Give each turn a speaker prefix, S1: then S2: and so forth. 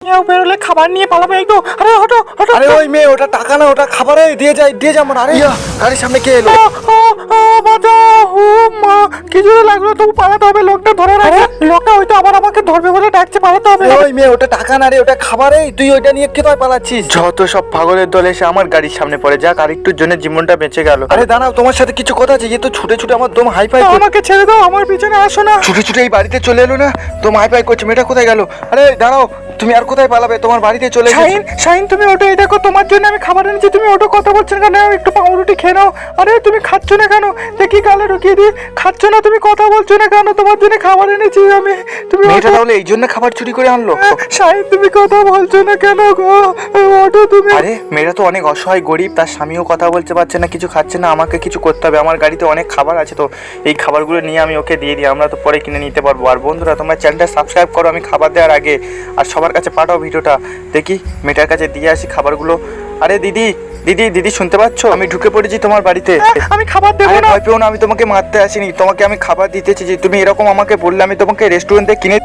S1: বেরোলে খাবার নিয়ে পালাবে একটু। আরে হটো হটো।
S2: আরে ওই মেয়ে, ওটা টাকা না, ওটা খাবার। দিয়ে যা আমার। আরে গাড়ির সামনে কে এলো?
S1: কি জোরে লাগলো, তবু পালাতে হবে। লোকটা ধরে রাখে, লোকটা হয়তো আবার আমাকে ধরবে বলে ডাকছে, পালাতে হবে।
S2: ওই মেয়ে, ওটা টাকা না রে, ওটা খাবার। তুই ওইটা নিয়ে কোথায় পালাচ্ছিস?
S3: যত সব পাগলের দল এসে আমার গাড়ির সামনে পড়ে, যাক আরেকটুর জন্য জীবনটা বেঁচে গেল।
S2: আরে দাঁড়াও, তোমার সাথে কিছু কথা আছে। তো ছুটে ছুটে আমার দম হাই ফাই।
S1: আমাকে ছেড়ে দাও, আমার পিছনে আসো না।
S2: ছুটে ছুটে এই বাড়িতে চলে এলো না, দম হাই ফাই করছে। মেয়েটা কোথায় গেল? আরে দাঁড়াও, তুমি আর কোথায় পালাবে? তোমার বাড়িতে চলে এসেছি।
S1: শাহিন তুমি ওটো, এই দেখো তোমার জন্য আমি খাবার এনেছি। তুমি ওটো কথা বলছো না কেন? একটু পাউরুটি খেয়ে নাও। আরে তুমি খাচ্ছ না কেন? দেখি গালে ঢুকিয়ে দিই। খাচ্ছ না তুমি, কথা বলছো না কেন? তোমার জন্য খাবার এনেছি আমি। তুমি
S2: মেয়েটা তাহলে এই জন্য খাবার চুরি করে আনলো?
S1: শাহিন তুমি কথা বলছো না কেন গো? ওটো তুমি।
S3: আরে মেয়েটা তো অনেক অসহায়, গরিব, তার স্বামীও কথা বলতে পারছে না, কিছু খাচ্ছে না। আমাকে কিছু করতে হবে, আমার গাড়িতে অনেক খাবার আছে, তো এই খাবারগুলো নিয়ে আমি ওকে দিয়ে দিই, আমরা তো পরে কিনে নিতে পারবো। আর বন্ধুরা, তোমরা চ্যানেলটা সাবস্ক্রাইব করো আমি খাবার দেওয়ার আগে, আর সবার কাছে পাঠাও ভিডিওটা। দেখি মেয়েটার কাছে দিয়ে আসি খাবারগুলো। আরে দিদি দিদি দিদি, শুনতে পাচ্ছ? আমি ঢুকে পড়েছি তোমার বাড়িতে।
S1: আমি খাবার দেবো
S3: আরে
S1: না।
S3: ভয় পেও না, আমি তোমাকে মারতে আসিনি, তোমাকে আমি খাবার দিতে চেয়েছি। তুমি এরকম আমাকে বললে আমি তোমাকে রেস্টুরেন্টে কিনে